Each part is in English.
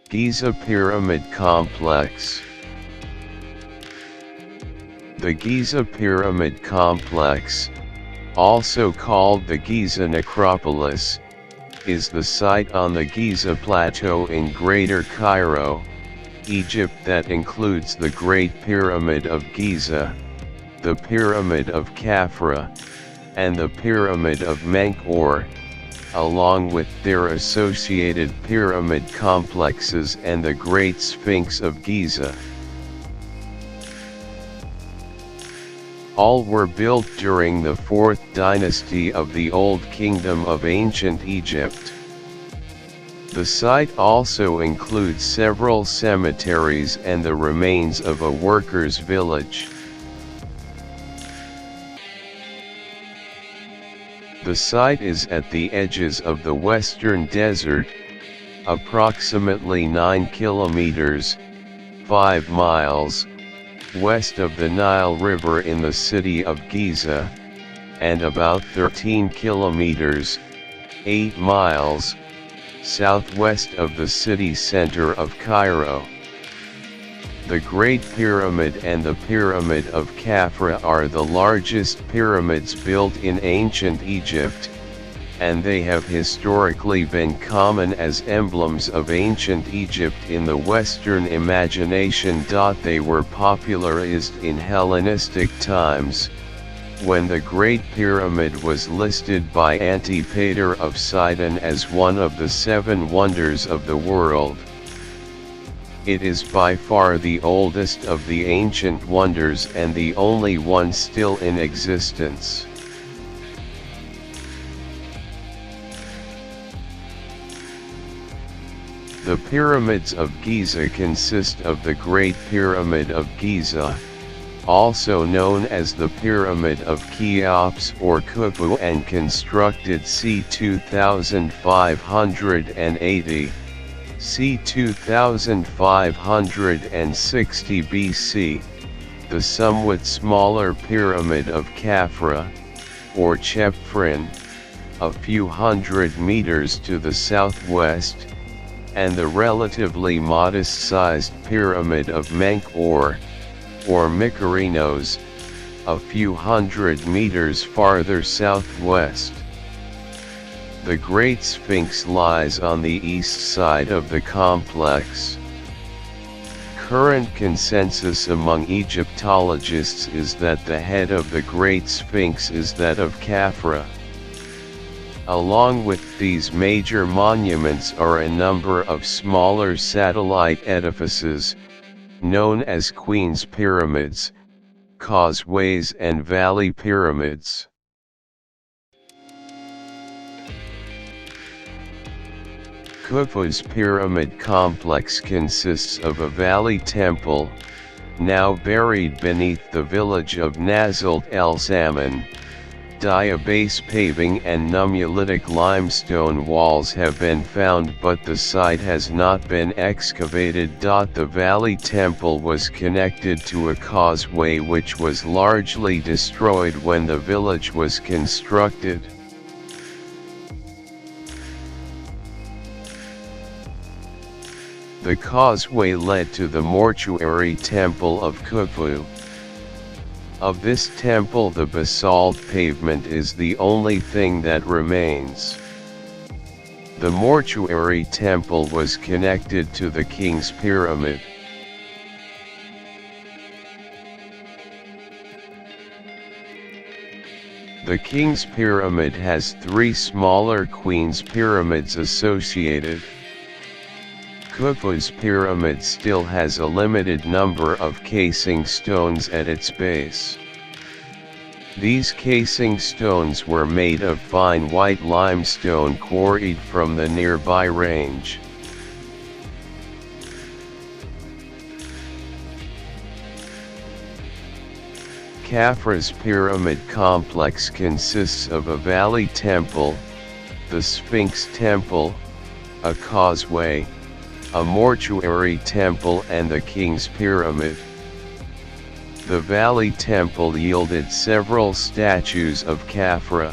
Giza Pyramid Complex. The Giza Pyramid Complex, also called the Giza Necropolis, is the site on the Giza Plateau in Greater Cairo, Egypt that includes the Great Pyramid of Giza, the Pyramid of Khafra, and the Pyramid of Menkaure, along with their associated pyramid complexes and the Great Sphinx of Giza. All were built during the 4th dynasty of the Old Kingdom of Ancient Egypt. The site also includes several cemeteries and the remains of a workers' village. The site is at the edges of the Western Desert, approximately 9 kilometers, 5 miles, west of the Nile River in the city of Giza, and about 13 kilometers, 8 miles, southwest of the city center of Cairo. The Great Pyramid and the Pyramid of Khafra are the largest pyramids built in ancient Egypt, and they have historically been common as emblems of ancient Egypt in the Western imagination. They were popularized in Hellenistic times, when the Great Pyramid was listed by Antipater of Sidon as one of the 7 wonders of the world. It is by far the oldest of the ancient wonders and the only one still in existence. The pyramids of Giza consist of the Great Pyramid of Giza, also known as the Pyramid of Cheops or Khufu, and constructed c. 2580. c. 2560 BC, the somewhat smaller Pyramid of Khafra, or Chephren, a few hundred meters to the southwest, and the relatively modest-sized Pyramid of Menkaure, or Mycerinos, a few hundred meters farther southwest. The Great Sphinx lies on the east side of the complex. Current consensus among Egyptologists is that the head of the Great Sphinx is that of Khafra. Along with these major monuments are a number of smaller satellite edifices, known as Queen's Pyramids, causeways and valley pyramids. Khufu's pyramid complex consists of a valley temple, now buried beneath the village of Nazalt el Zaman. Diabase paving and Nummulitic limestone walls have been found, but the site has not been excavated. The valley temple was connected to a causeway which was largely destroyed when the village was constructed. The causeway led to the mortuary temple of Khufu. Of this temple, the basalt pavement is the only thing that remains. The mortuary temple was connected to the King's Pyramid. The King's Pyramid has 3 smaller Queen's Pyramids associated. Khufu's pyramid still has a limited number of casing stones at its base. These casing stones were made of fine white limestone quarried from the nearby range. Khafra's pyramid complex consists of a valley temple, the Sphinx Temple, a causeway, a mortuary temple and the King's Pyramid. The Valley Temple yielded several statues of Khafra.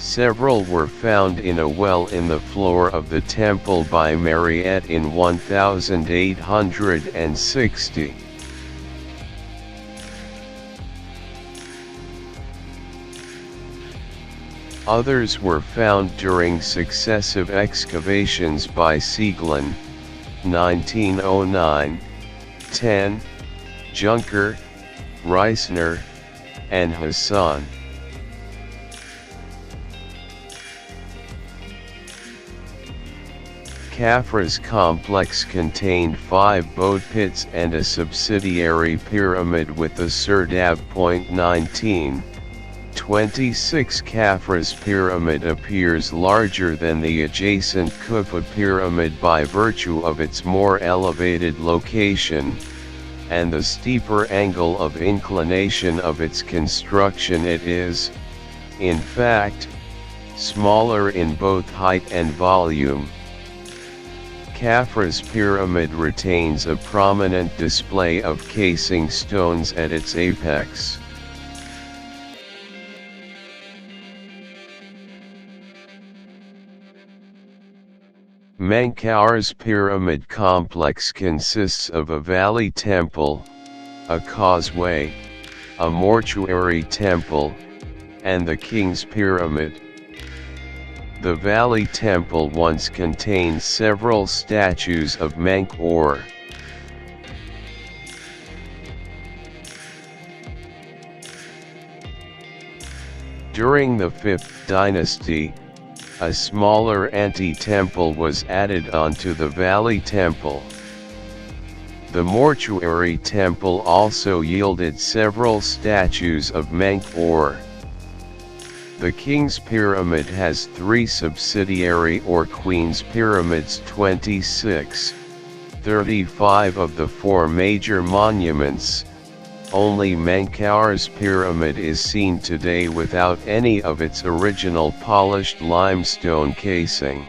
Several were found in a well in the floor of the temple by Mariette in 1860. Others were found during successive excavations by Sieglin, 1909, 10, Junker, Reisner, and Hassan. Khafra's complex contained 5 boat pits and a subsidiary pyramid with a Serdab .19. 26. Khafra's pyramid appears larger than the adjacent Kufa pyramid by virtue of its more elevated location, and the steeper angle of inclination of its construction. It is, in fact, smaller in both height and volume. Khafra's pyramid retains a prominent display of casing stones at its apex. Menkaur's pyramid complex consists of a valley temple, a causeway, a mortuary temple, and the king's pyramid. The valley temple once contained several statues of Menkaur. During the 5th dynasty, a smaller anti-temple was added onto the valley temple. The mortuary temple also yielded several statues of Menkaur. The king's pyramid has 3 subsidiary or queen's pyramids. 26, 35 of the 4 major monuments. Only Menkaur's pyramid is seen today without any of its original polished limestone casing.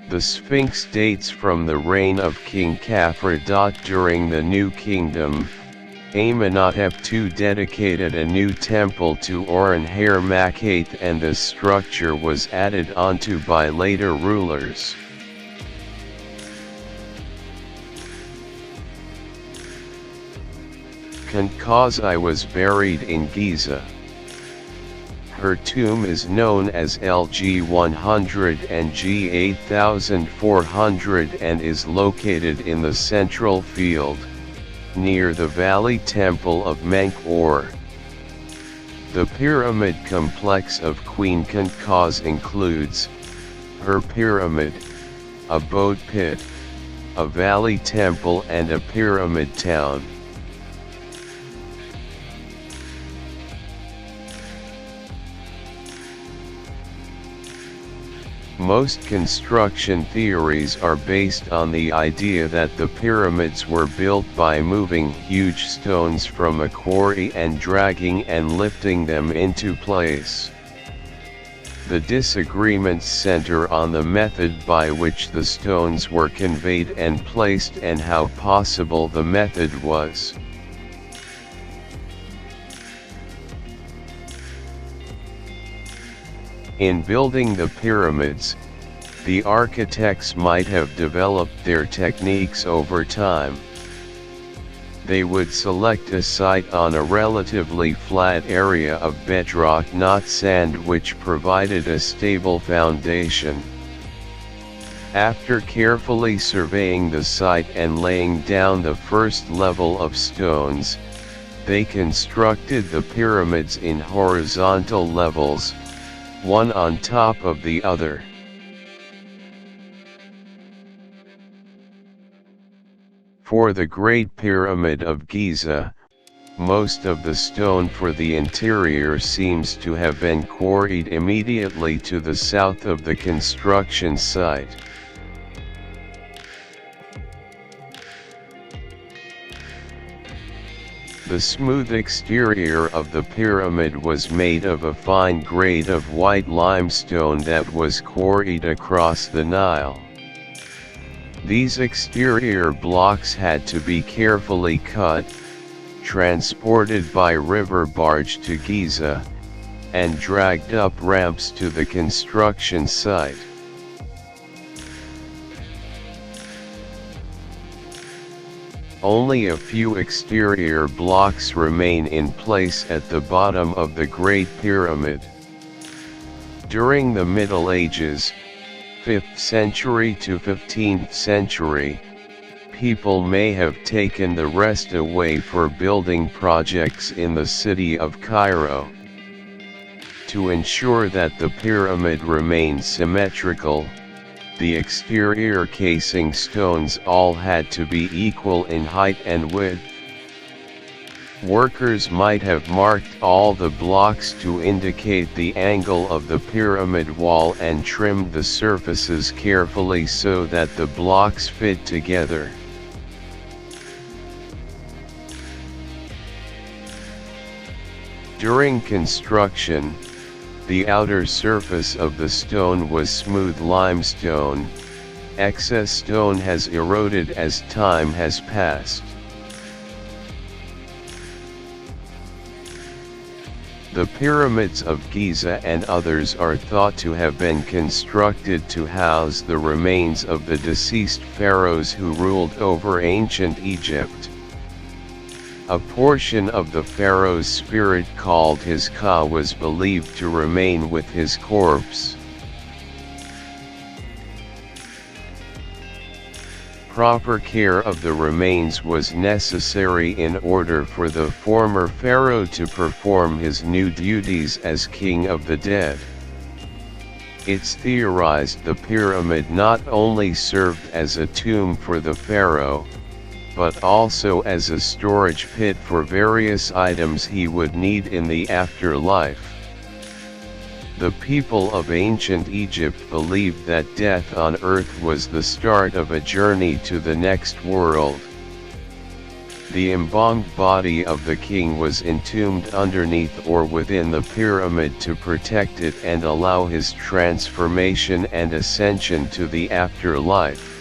The Sphinx dates from the reign of King Khafra. During the New Kingdom, Amenhotep II dedicated a new temple to Oren-Har-Makhet, and this structure was added onto by later rulers. Kankazi was buried in Giza. Her tomb is known as LG 100 and G 8400 and is located in the central field, near the Valley Temple of Menkaur. The pyramid complex of Queen Kankazi includes her pyramid, a boat pit, a valley temple, and a pyramid town. Most construction theories are based on the idea that the pyramids were built by moving huge stones from a quarry and dragging and lifting them into place. The disagreements center on the method by which the stones were conveyed and placed and how possible the method was. In building the pyramids, the architects might have developed their techniques over time. They would select a site on a relatively flat area of bedrock, not sand, which provided a stable foundation. After carefully surveying the site and laying down the first level of stones, they constructed the pyramids in horizontal levels, one on top of the other. For the Great Pyramid of Giza, most of the stone for the interior seems to have been quarried immediately to the south of the construction site. The smooth exterior of the pyramid was made of a fine grade of white limestone that was quarried across the Nile. These exterior blocks had to be carefully cut, transported by river barge to Giza, and dragged up ramps to the construction site. Only a few exterior blocks remain in place at the bottom of the Great Pyramid. During the Middle Ages, 5th century to 15th century, people may have taken the rest away for building projects in the city of Cairo. To ensure that the pyramid remained symmetrical, the exterior casing stones all had to be equal in height and width. Workers might have marked all the blocks to indicate the angle of the pyramid wall and trimmed the surfaces carefully so that the blocks fit together. During construction, the outer surface of the stone was smooth limestone. Excess stone has eroded as time has passed. The pyramids of Giza and others are thought to have been constructed to house the remains of the deceased pharaohs who ruled over ancient Egypt. A portion of the pharaoh's spirit called his Ka was believed to remain with his corpse. Proper care of the remains was necessary in order for the former pharaoh to perform his new duties as king of the dead. It's theorized the pyramid not only served as a tomb for the pharaoh, but also as a storage pit for various items he would need in the afterlife. The people of ancient Egypt believed that death on earth was the start of a journey to the next world. The embalmed body of the king was entombed underneath or within the pyramid to protect it and allow his transformation and ascension to the afterlife.